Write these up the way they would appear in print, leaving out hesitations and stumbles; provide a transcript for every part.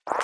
Hey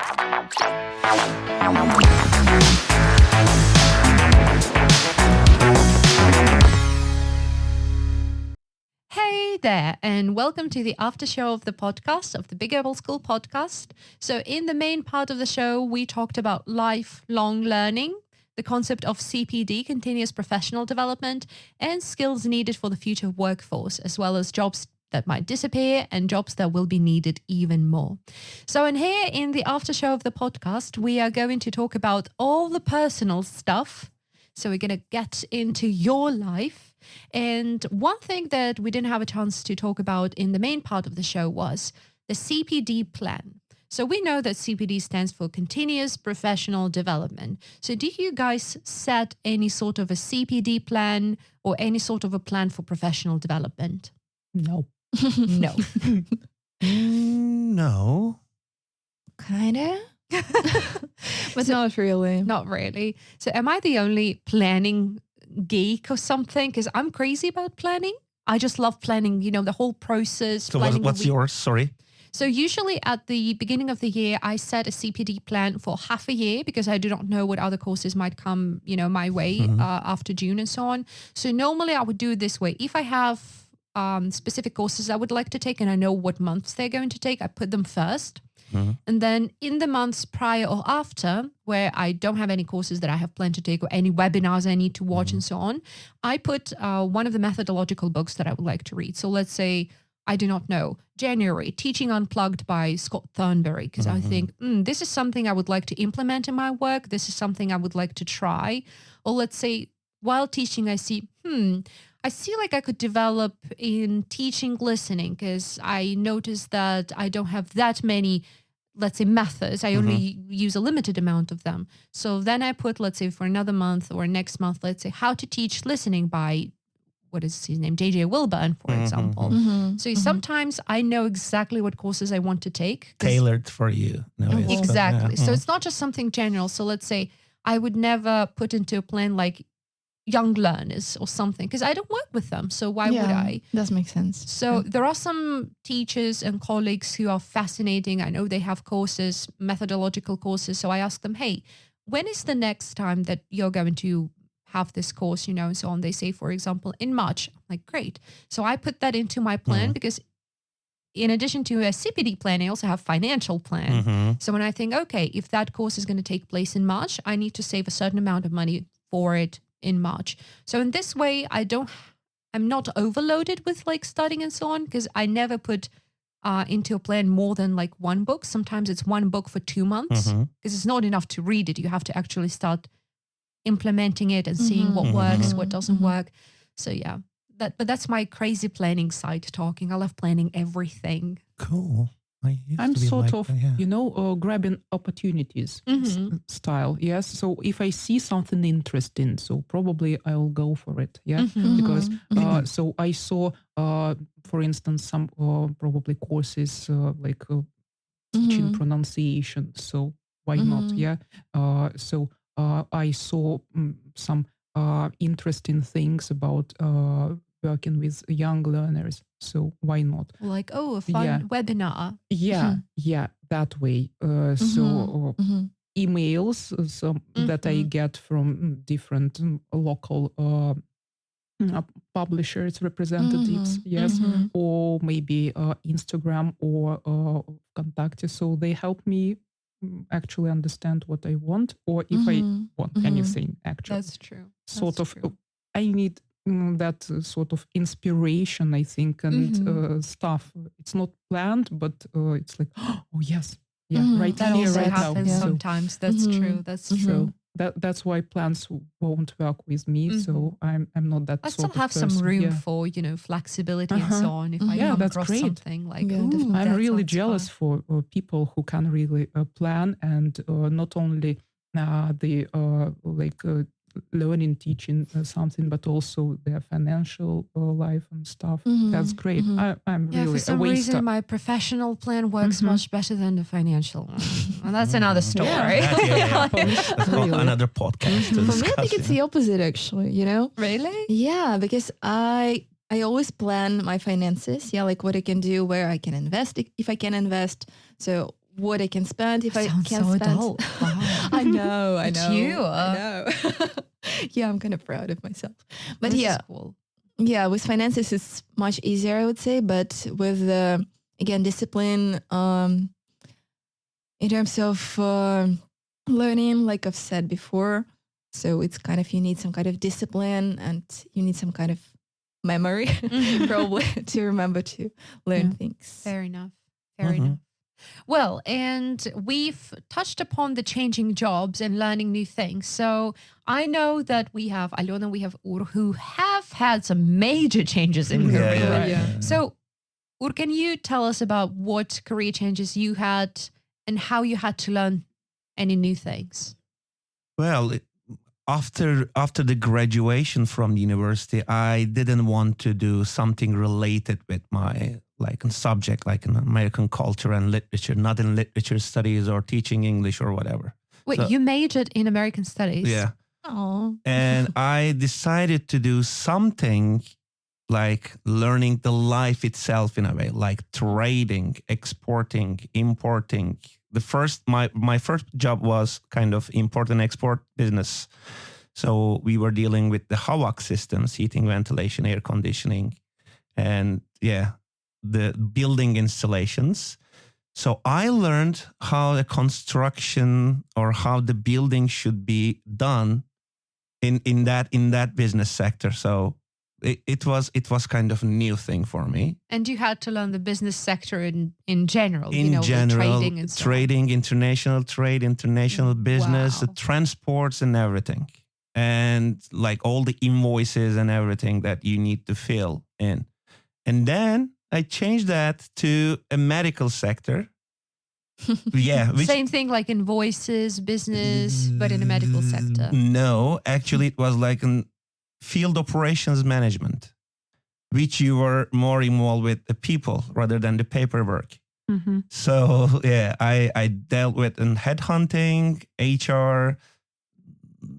there, and welcome to the after show of the podcast of the BigAppleSchool Podcast. So in the main part of the show, we talked about lifelong learning, the concept of CPD, continuous professional development, and skills needed for the future workforce, as well as jobs that might disappear and jobs that will be needed even more. So in here, in the after show of the podcast, we are going to talk about all the personal stuff. So we're going to get into your life. And one thing that we didn't have a chance to talk about in the main part of the show was the CPD plan. So we know that CPD stands for continuous professional development. So do you guys set any sort of a CPD plan or any sort of a plan for professional development? No. No. No. Kinda. But not really. Not really. So am I the only planning geek or something? Because I'm crazy about planning. I just love planning, the whole process. So what's yours? Sorry. So usually at the beginning of the year, I set a CPD plan for half a year because I do not know what other courses might come, my way after June and so on. So normally I would do it this way. If I have specific courses I would like to take and I know what months they're going to take, I put them first. And then in the months prior or after, where I don't have any courses that I have planned to take or any webinars I need to watch and so on, I put one of the methodological books that I would like to read. So let's say, I do not know, January, Teaching Unplugged by Scott Thornberry, because I think this is something I would like to implement in my work. This is something I would like to try. Or let's say, while teaching, I see, I feel like I could develop in teaching listening because I noticed that I don't have that many, let's say, methods. I only use a limited amount of them. So then I put, let's say, for another month or next month, let's say, How to Teach Listening by, what is his name? J.J. Wilburn, for example. So sometimes I know exactly what courses I want to take. Tailored for you. No, Exactly. So it's not just something general. So let's say I would never put into a plan like young learners or something because I don't work with them. So why would I? Does make sense. So there are some teachers and colleagues who are fascinating. I know they have courses, methodological courses. So I ask them, hey, when is the next time that you're going to have this course, and so on. They say, for example, in March. I'm like, great. So I put that into my plan because in addition to a CPD plan, I also have financial plan. So when I think, okay, if that course is going to take place in March, I need to save a certain amount of money for it in March. So in this way, I'm not overloaded with like studying and so on because I never put into a plan more than like one book. Sometimes it's one book for 2 months because it's not enough to read it. You have to actually start implementing it and seeing what works, what doesn't work. So yeah, but that's my crazy planning side talking. I love planning everything. Cool. I'm sort of, grabbing opportunities style. Yes. So if I see something interesting, so probably I'll go for it. Yeah. Because so I saw, for instance, some probably courses like teaching pronunciation. So why not? Yeah. So I saw some interesting things about working with young learners. So why not? Like, a fun webinar. Yeah, that way. So emails that I get from different local publishers, representatives, yes, or maybe Instagram or Contact. So they help me actually understand what I want, or if I want anything, actually. That's true. I need that sort of inspiration, I think, and stuff. It's not planned, but it's like, oh yes, right that here, also right happens now. sometimes. That's true. That's true. That's why plans won't work with me. So I'm not that. I sort still have of person. some room for flexibility and so on. If I come that's across great. something like, I'm really jealous for people who can really plan and not only the learning, teaching something, but also their financial life and stuff. That's great. I'm really for some reason my professional plan works much better than the financial one. And that's another story. That's another podcast. For me, I think it's the opposite, actually. Really? Yeah, because I always plan my finances. Yeah, like what I can do, where I can invest if I can invest. So what I can spend if I Sounds can't so spend. adult. Wow. I know. But you I know. Yeah, I'm kind of proud of myself. But This is yeah, cool. yeah, with finances it's much easier, I would say. But with again discipline, in terms of learning, like I've said before, so it's kind of you need some kind of discipline and you need some kind of memory probably to remember to learn things. Fair enough. Fair enough. Well, and we've touched upon the changing jobs and learning new things. So I know that we have Alena, we have Ur, who have had some major changes in career. So Ur, can you tell us about what career changes you had and how you had to learn any new things? Well, after the graduation from the university, I didn't want to do something related with my subject, like in American culture and literature, not in literature studies or teaching English or whatever. Wait, you majored in American studies? Yeah. Oh. And I decided to do something like learning the life itself in a way, like trading, exporting, importing. My first job was kind of import and export business. So we were dealing with the HVAC systems, heating, ventilation, air conditioning, and the building installations. So I learned how the construction or how the building should be done in that business sector. So it was kind of a new thing for me. And you had to learn the business sector in general, In general, trading and stuff. trading, international trade, international business, the Wow. transports and everything. And like all the invoices and everything that you need to fill in. And then I changed that to a medical sector. Same thing like invoices, business, but in a medical sector. No, actually it was like a field operations management, which you were more involved with the people rather than the paperwork. Mm-hmm. So I dealt with in headhunting, HR,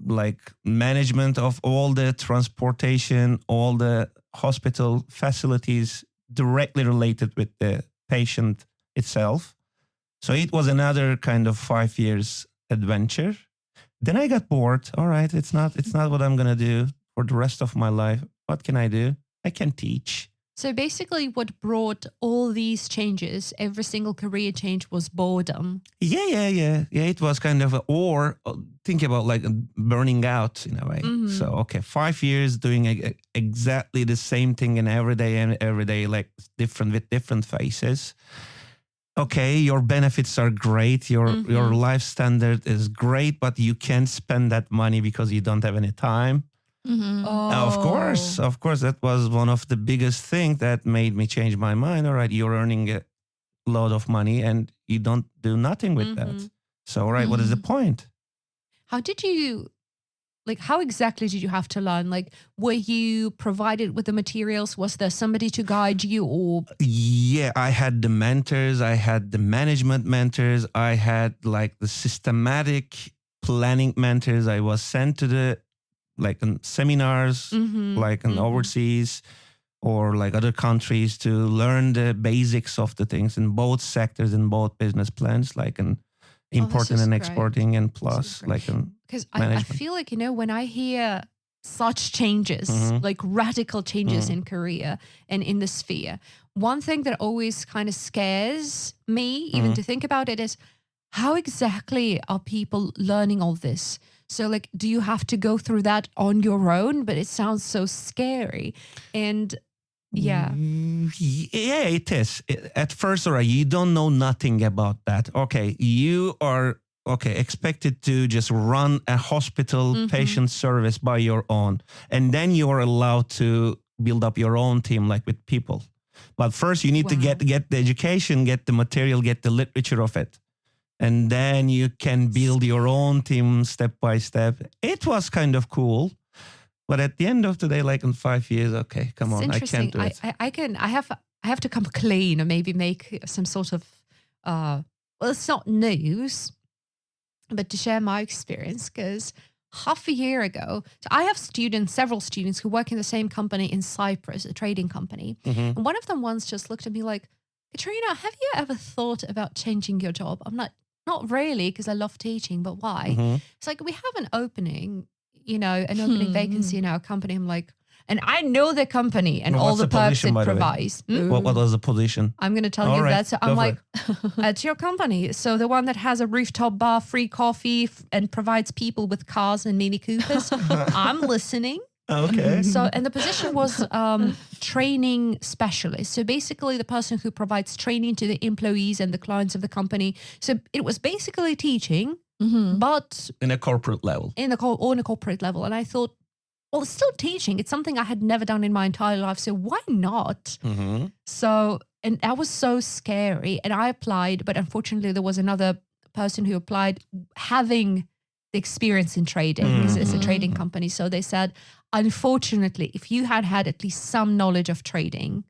like management of all the transportation, all the hospital facilities directly related with the patient itself. So it was another kind of 5 years adventure. Then I got bored. All right, it's not what I'm going to do for the rest of my life. What can I do? I can teach. So basically what brought all these changes, every single career change, was boredom. Yeah. It was kind of think about like burning out in a way. Mm-hmm. So, okay, 5 years doing exactly the same thing and every day, like with different faces. Okay, your benefits are great. Your life standard is great, but you can't spend that money because you don't have any time. Mm-hmm. Of course, that was one of the biggest things that made me change my mind. All right, you're earning a lot of money and you don't do nothing with that. So, all right, what is the point? How exactly did you have to learn? Like, were you provided with the materials? Was there somebody to guide you or? Yeah, I had the mentors. I had the management mentors. I had like the systematic planning mentors. I was sent to the seminars, overseas or like other countries to learn the basics of the things in both sectors, in both business plans, like an importing and exporting and plus like an because I feel like, when I hear such changes, like radical changes in career and in the sphere, one thing that always kind of scares me, even to think about it, is how exactly are people learning all this? So like, do you have to go through that on your own? But it sounds so scary. And yeah, it is. At first, all right, you don't know nothing about that. Okay, you are expected to just run a hospital patient service by your own, and then you are allowed to build up your own team, like with people. But first, you need to get the education, get the material, get the literature of it, and then you can build your own team step by step. It was kind of cool. But at the end of the day, like in 5 years, okay, come on, I can't do it. I have to come clean and maybe make some sort of, it's not news, but to share my experience, because half a year ago, so I have several students who work in the same company in Cyprus, a trading company. And one of them once just looked at me like, Katrina, have you ever thought about changing your job? I'm like, not really, because I love teaching, but why? It's like, we have an opening, an opening vacancy in our company. I'm like, and I know the company and all the perks it provides. What was the position? I'm going to tell you that. So I'm like, at your company. So the one that has a rooftop bar, free coffee, and provides people with cars and Mini Coopers. I'm listening. Okay. So, and the position was training specialist. So basically the person who provides training to the employees and the clients of the company. So it was basically teaching, but in a corporate level. On a corporate level. And I thought, well, it's still teaching. It's something I had never done in my entire life. So why not? So, and that was so scary. And I applied, but unfortunately there was another person who applied having the experience in trading. It's a trading company. So they said, unfortunately, if you had at least some knowledge of trading,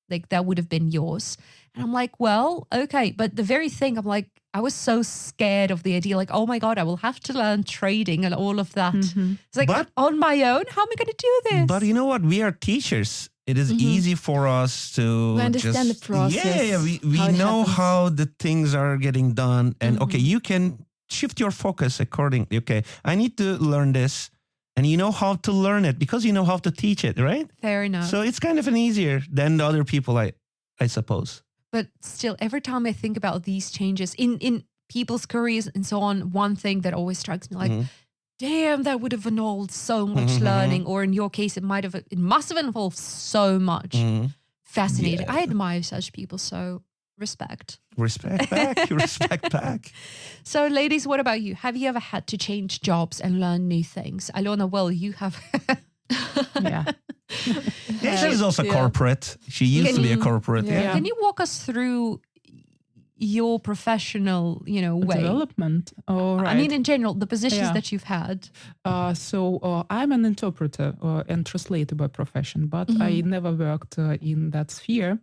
like that would have been yours. And I'm like, well, okay. But the very thing, I'm like, I was so scared of the idea, like, oh my God, I will have to learn trading and all of that. It's like, but on my own, how am I going to do this? But you know what? We are teachers. It is easy for us to we understand the process. Yeah, we know how the things are getting done. And okay, you can shift your focus accordingly. Okay, I need to learn this. And you know how to learn it because you know how to teach it, right? Fair enough. So it's kind of an easier than the other people, I suppose. But still, every time I think about these changes in people's careers and so on, one thing that always strikes me like, damn, that would have involved so much learning. Or in your case, it must have involved so much. Fascinating. Yeah. I admire such people. So respect. Respect back. Respect back. So ladies, what about you? Have you ever had to change jobs and learn new things? Alena, well, you have. Yeah. She's also corporate. She used to be a corporate. Yeah. Can you walk us through your professional, way? Development. Oh, right. I mean, in general, the positions that you've had. So I'm an interpreter and translator by profession, but I never worked in that sphere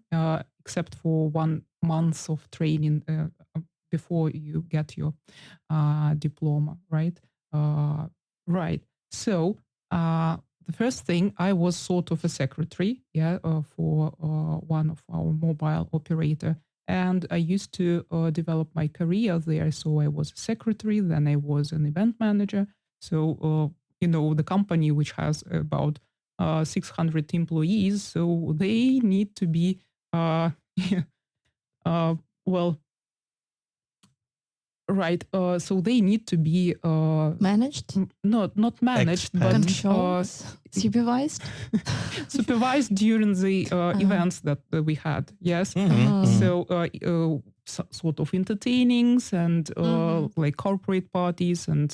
except for 1 month of training before you get your diploma, right? Right. So the first thing, I was sort of a secretary, for one of our mobile operator. And I used to develop my career there. So I was a secretary, then I was an event manager. So, the company, which has about 600 employees, so they need to be, right. So they need to be managed? Not managed, but controlled, supervised? Supervised during the events that we had. Yes. So sort of entertainings and like corporate parties and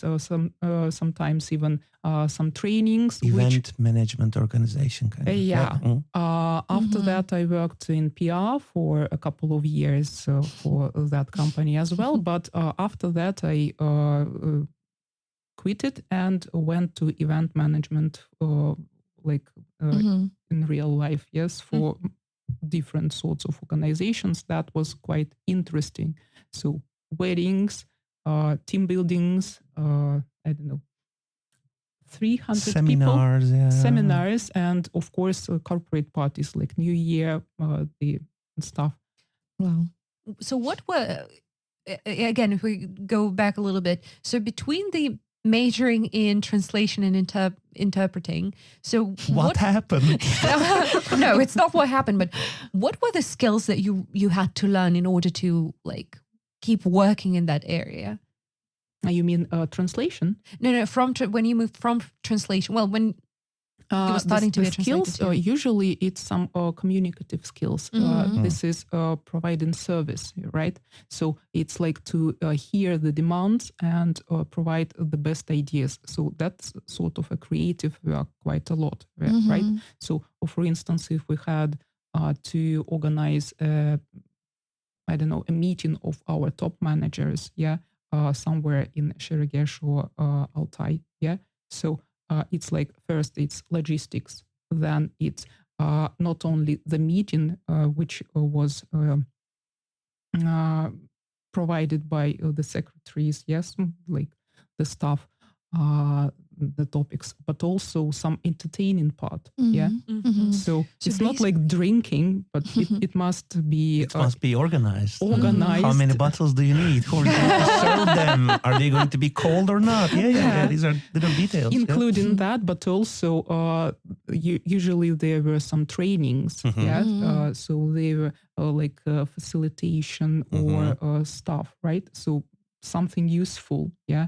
sometimes even some trainings. Event management organization kind of. Yeah. After that, I worked in PR for a couple of years for that company as well. But after that, I quit it and went to event management, in real life. Yes, for different sorts of organizations. That was quite interesting. So weddings, team buildings, 300 seminars, people, seminars, and of course corporate parties like New Year, the stuff. Wow. So what were, again, if we go back a little bit, so between the majoring in translation and interpreting, so what happened? No, it's not what happened, but what were the skills that you had to learn in order to keep working in that area? You mean translation? No. When you moved from translation, well, when you were starting to be a skills, usually it's some communicative skills. This is providing service, right? So it's like to hear the demands and provide the best ideas. So that's sort of a creative work quite a lot, right? So for instance, if we had to organize, a meeting of our top managers, somewhere in Sheregesh or Altai, So it's like first it's logistics, then it's not only the meeting, which was provided by the secretaries, like the staff, the topics, but also some entertaining part. Mm-hmm. Yeah. Mm-hmm. So it's not like drinking, but it must be organized. Organized. How many bottles do you need? Who are you going to serve them? Are they going to be cold or not? Yeah. These are little details. Including that, but also usually there were some trainings. Mm-hmm. Yeah. Mm-hmm. So they were like facilitation or stuff, right? So something useful. Yeah.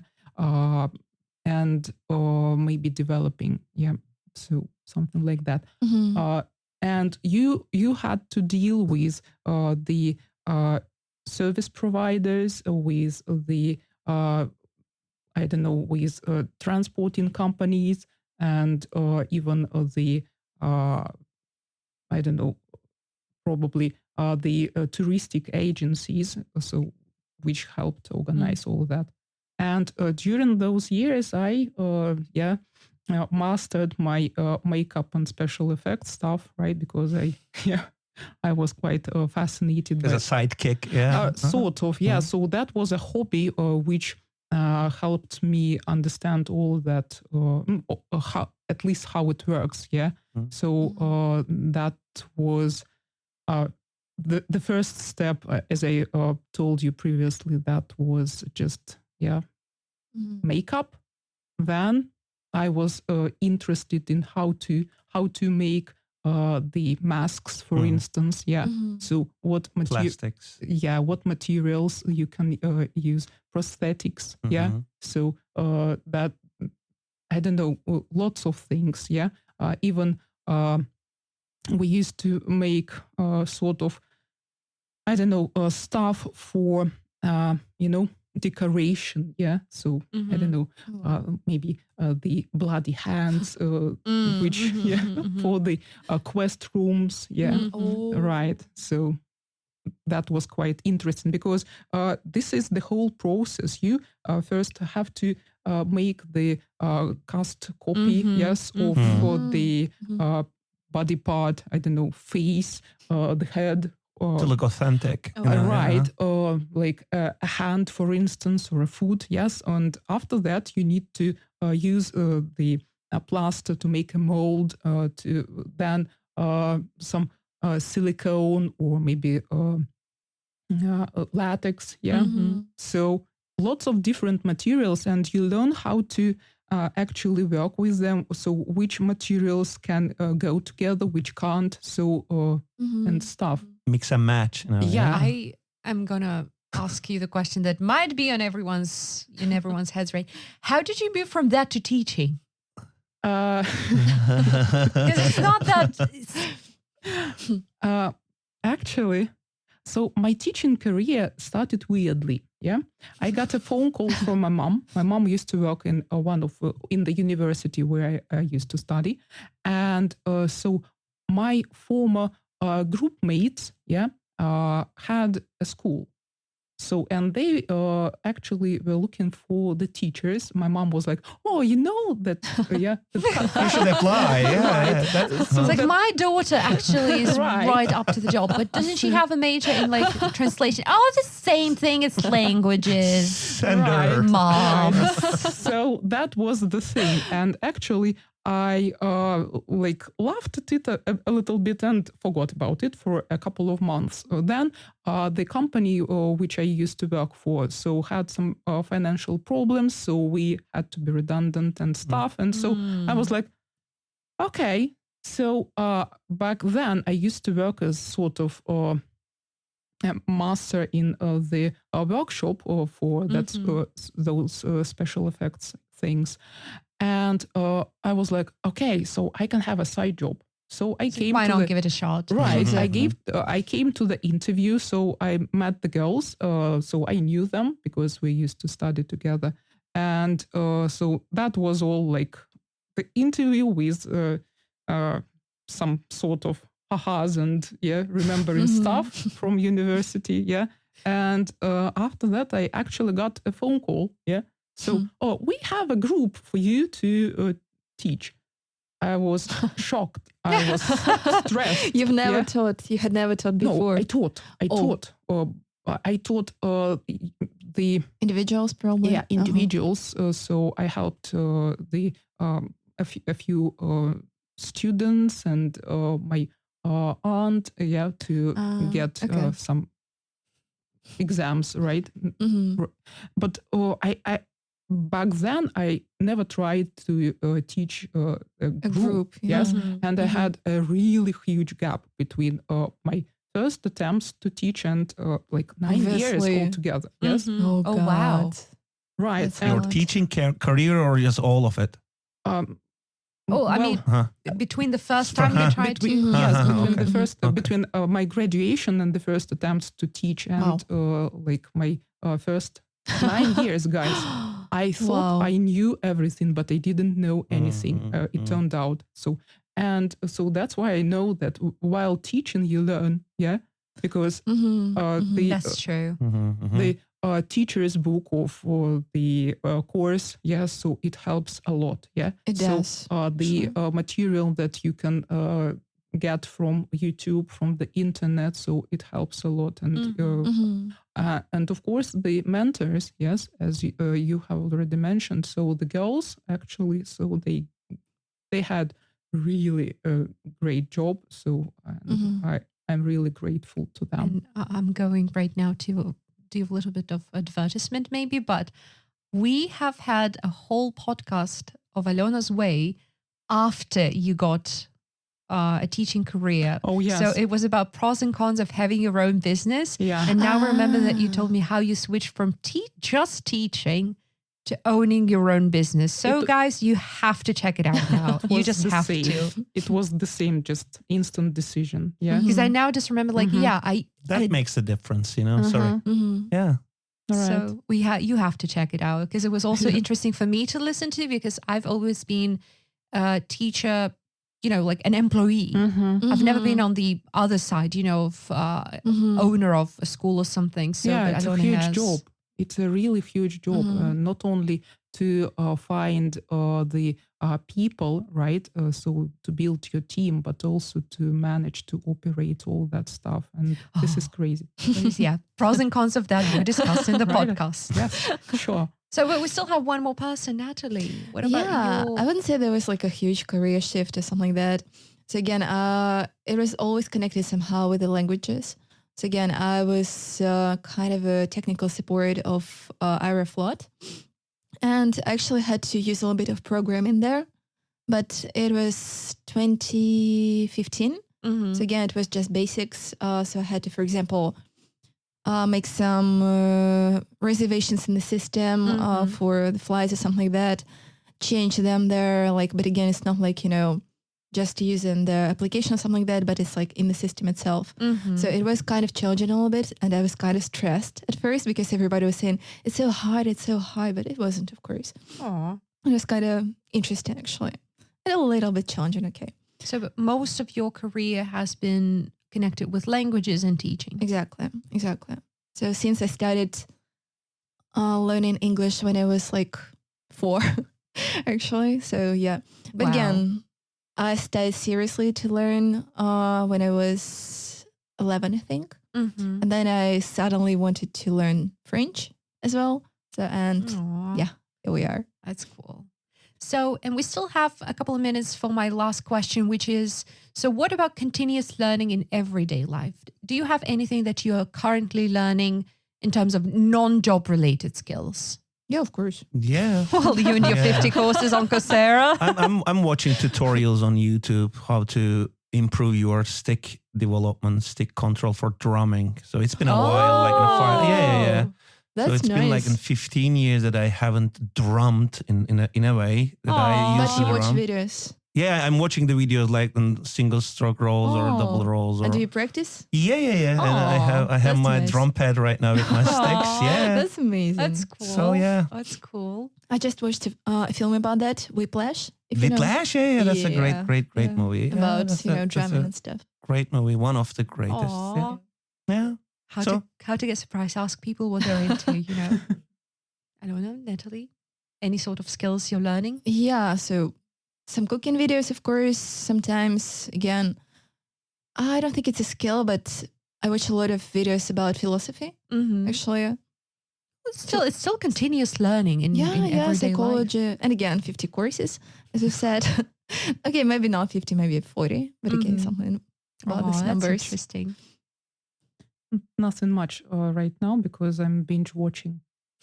And maybe developing. Yeah. So something like that. Mm-hmm. And you had to deal with the service providers, with the with transporting companies, and even the probably the touristic agencies, so which helped organize all of that. And during those years, I mastered my makeup and special effects stuff, right? Because I was quite fascinated. As a sidekick, sort of, yeah. So that was a hobby which helped me understand all that, at least how it works, yeah. So that was the first step, as I told you previously. That was just makeup. Then I was interested in how to make the masks, for instance. Yeah. So what plastics? Yeah. What materials you can use? Prosthetics. Yeah. So that lots of things. Yeah. Even we used to make sort of stuff for decoration. Yeah. So maybe the bloody hands, which for the quest rooms. Yeah. Right. So that was quite interesting, because this is the whole process. You first have to make the cast copy, of the body part, face, the head. To look authentic. Right. Like a hand, for instance, or a foot. Yes. And after that, you need to use the plaster to make a mold, to then some silicone or maybe latex. Yeah. So lots of different materials, and you learn how to actually work with them. So which materials can go together, which can't. So and stuff. Mix and match. I am gonna ask you the question that might be in everyone's heads, right? How did you move from that to teaching? Because it's not that. Actually, so my teaching career started weirdly. Yeah, I got a phone call from my mom. My mom used to work in in the university where I used to study, and so my former group mates, had a school. So, and they actually were looking for the teachers. My mom was like, "Oh, you know that, you should apply." Yeah, it's like my daughter actually is right up to the job, but doesn't she have a major in like translation? Oh, the same thing. It's languages. Send her. Mom. So that was the thing, and actually, I laughed at it a little bit and forgot about it for a couple of months. Then the company which I used to work for had some financial problems, so we had to be redundant and stuff. And so I was like, okay. So back then I used to work as sort of a master in the workshop for those special effects things. And I was like, okay, so I can have a side job. So I came. Why not give it a shot? Right. I came to the interview. So I met the girls. So I knew them because we used to study together. And so that was all like the interview with some sort of ha-has and remembering stuff from university. Yeah. And after that, I actually got a phone call. Yeah. So, we have a group for you to teach. I was shocked. I was stressed. You had never taught before. No, I taught. I taught the individuals probably. Yeah, individuals. So I helped a few students and my aunt, to get some exams, right? But I back then I never tried to teach a group. Yes, and I had a really huge gap between my first attempts to teach and like 9 years altogether. Yes. Oh wow. Right. Your teaching career or just all of it? Between the first time you tried to... Yes, between the first, between my graduation and the first attempts to teach and like my first 9 years, guys. I thought I knew everything, but I didn't know anything, it turned out. So that's why I know that while teaching, you learn, because that's true. The teacher's book of the course, so it helps a lot, It does. The material that you can get from YouTube, from the internet, so it helps a lot. And of course, the mentors, as you have already mentioned, so the girls actually, so they had really a great job, so I'm really grateful to them. And I'm going right now to do a little bit of advertisement maybe, but we have had a whole podcast of Alena's Way after you got a teaching career. Oh, yes. So it was about pros and cons of having your own business. Yeah. And now remember that you told me how you switched from just teaching to owning your own business. So guys, you have to check it out now. You just have to. It was the same, just instant decision. Yeah. Because I now just remember that makes a difference, you know. Sorry. Yeah. All right. So you have to check it out, because it was also interesting for me to listen to, because I've always been a teacher, like an employee. I've never been on the other side, of owner of a school or something. So it's a huge job. It's a really huge job, not only to find the people, right? So to build your team, but also to manage to operate all that stuff. And this is crazy. Pros and cons of that we discussed in the podcast. Yes, sure. So but we still have one more person, Natalie. What about you? I wouldn't say there was like a huge career shift or something like that. So again, it was always connected somehow with the languages. So again, I was kind of a technical support of Aeroflot, and actually had to use a little bit of programming there. But it was 2015. So again, it was just basics. So I had to, for example, make some reservations in the system for the flights or something like that, change them there. But again, it's not like, just using the application or something like that, but it's like in the system itself. So it was kind of challenging a little bit, and I was kind of stressed at first because everybody was saying, it's so hard, but it wasn't, of course. Aww. It was kind of interesting, actually. And a little bit challenging, okay. So but most of your career has been connected with languages and teaching. Exactly. So since I started learning English when I was like 4, actually. So yeah. But again, I started seriously to learn when I was 11, I think. And then I suddenly wanted to learn French as well. So, and here we are. That's cool. So, and we still have a couple of minutes for my last question, which is, so what about continuous learning in everyday life? Do you have anything that you're currently learning in terms of non-job related skills? Yeah, of course. Yeah. Well, you and your 50 courses on Coursera. I'm watching tutorials on YouTube how to improve your stick development, stick control for drumming. So it's been a while, like yeah. That's so it's nice. been like in 15 years that I haven't drummed in a way that I used But to you watch drum. videos. Yeah, I'm watching the videos like in single stroke rolls or double rolls. Or, And do you practice? Yeah. And I have my nice. drum pad right now with my sticks. Yeah. That's amazing. That's cool. So yeah. That's cool. I just watched a film about that, Whiplash. Whiplash, yeah. That's a Yeah. great movie. Yeah, About, that's drumming a and stuff. great movie, one of the greatest. Aw. Yeah. How to get surprised? Ask people what they're into, I don't know, Natalie, any sort of skills you're learning? Yeah, so some cooking videos, of course. Sometimes, again, I don't think it's a skill, but I watch a lot of videos about philosophy, actually. it's still continuous learning in everyday psychology. life. And again, 50 courses, as you said. Okay, maybe not 50, maybe 40. But again, something about these numbers. That's interesting. Nothing much right now because I'm binge watching.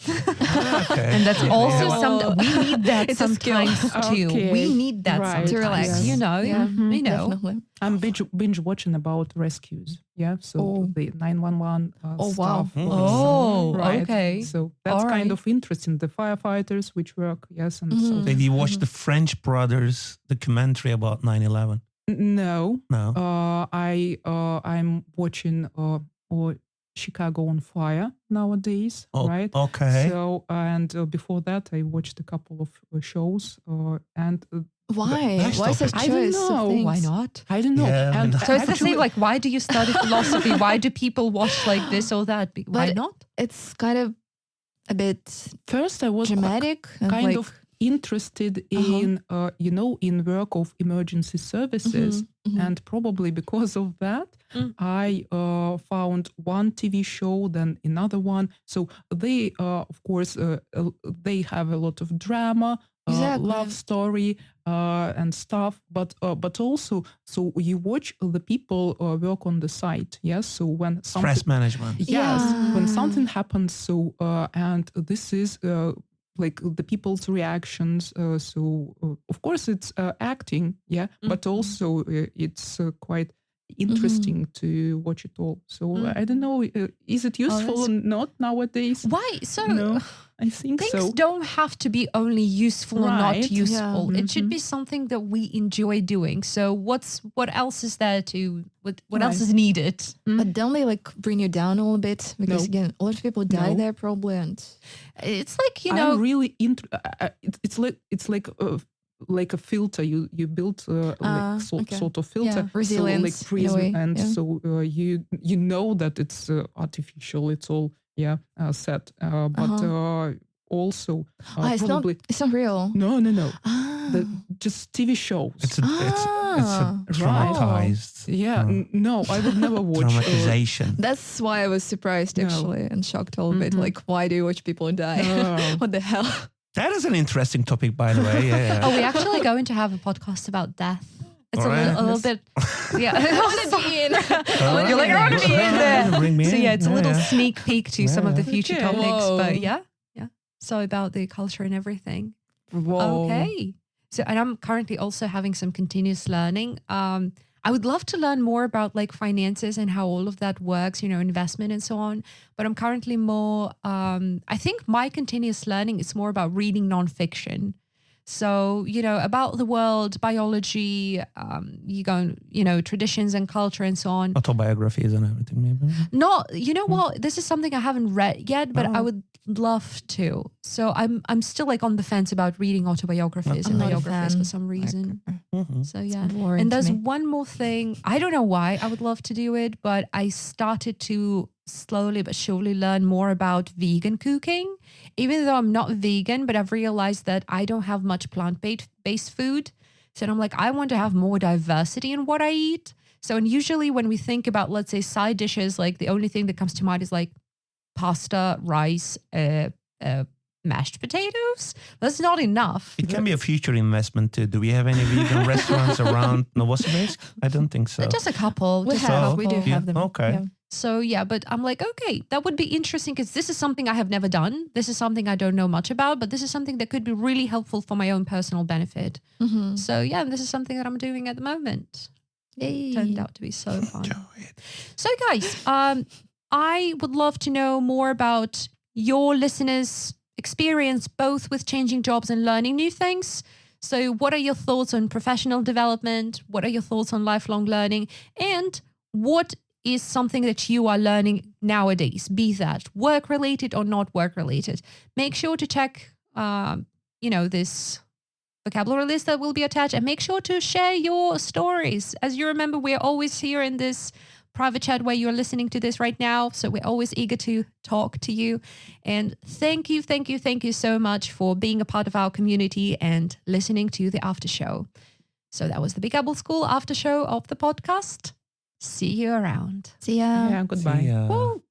Okay. And that's also something we need that It's a skill. sometimes too. Okay. We need that Right. sometimes, To relax. you know. Yeah. You know. Definitely. I'm binge watching about rescues. Yeah, so the 911 Oh, stuff. wow. Oh, Right. okay. So that's All kind right. of interesting. The firefighters which work, yes, and so. Did you watch the French brothers documentary about 9/11? No, No. I'm watching Chicago on Fire nowadays, right? Okay. So and before that, I watched a couple of shows, and Why? Nice Why such topic. I don't choice of know. things? Why not? I don't know. Yeah, and I mean, So it's the actually- same, like, why do you study philosophy? Why do people watch like this or that? Why But not? It's kind of a bit first I was dramatic. And kind like, of interested in in work of emergency services, and probably because of that I found one TV show, then another one. So they of course they have a lot of drama, Exactly. love story and stuff, but also so you watch the people work on the site. Yes, so when something Stress management. Yes, when Yeah. something happens, so and this is like the people's reactions. So of course it's acting, yeah, but also it's quite interesting to watch it all. So I don't know, is it useful or not nowadays? Why? So No, I think things so. don't have to be only useful or Right. not useful. Yeah. It should be something that we enjoy doing. So what else is there to what else is needed? But don't they like bring you down a little bit? Because No. again, a lot of people die No. there probably, and It's like, you know, I'm really it's like a filter you built like okay. sort of filter. Yeah, resilience so like in a way, prism, and yeah. so you know that it's artificial, it's all set, but also it's probably not real. no Ah. just TV shows. It's a Right. traumatized No, I would never watch traumatization. That's why I was surprised No. actually and shocked a little bit. Like, why do you watch people die? What the hell? That is an interesting topic, by the way. Yeah. oh, we're actually going to have a podcast about death. It's Alright. a little bit, yeah. I want to be in. You're like, I want to be in there. Bring me So in. yeah, it's a little Yeah. sneak peek to some of the future Okay. topics. Whoa. But yeah. So about the culture and everything. Whoa. Okay. So, and I'm currently also having some continuous learning. I would love to learn more about like finances and how all of that works, you know, investment and so on. But I'm currently more, I think my continuous learning is more about reading nonfiction. So, you know, about the world, biology, traditions and culture and so on. Autobiographies and everything, maybe. Not, you know what? This is something I haven't read yet, but I would love to. So I'm still like on the fence about reading autobiographies and I'm not a biographies fan. for some reason. Mhm. So yeah. boring And to there's me. one more thing. I don't know why I would love to do it, but I started to slowly but surely learn more about vegan cooking. Even though I'm not vegan, but I've realized that I don't have much plant-based food. So I'm like, I want to have more diversity in what I eat. So, and usually when we think about, let's say, side dishes, like the only thing that comes to mind is like pasta, rice, mashed potatoes. That's not enough. It can be a future investment too. Do we have any vegan restaurants around Novosibirsk? I don't think so. Just a couple. We just a have. We do couple. have them. Okay. Yeah. So yeah, but I'm like, okay, that would be interesting because this is something I have never done. This is something I don't know much about, but this is something that could be really helpful for my own personal benefit. Mm-hmm. So yeah, this is something that I'm doing at the moment. Yay. Turned out to be so fun. Do it. So guys, I would love to know more about your listeners' experience both with changing jobs and learning new things. So what are your thoughts on professional development? What are your thoughts on lifelong learning? And what is something that you are learning nowadays, be that work-related or not work-related? Make sure to check, this vocabulary list that will be attached, and make sure to share your stories. As you remember, we're always here in this private chat where you're listening to this right now. So we're always eager to talk to you. And thank you so much for being a part of our community and listening to the after show. So that was the Big Apple School after show of the podcast. See you around. See ya. Yeah, goodbye. See ya. Woo.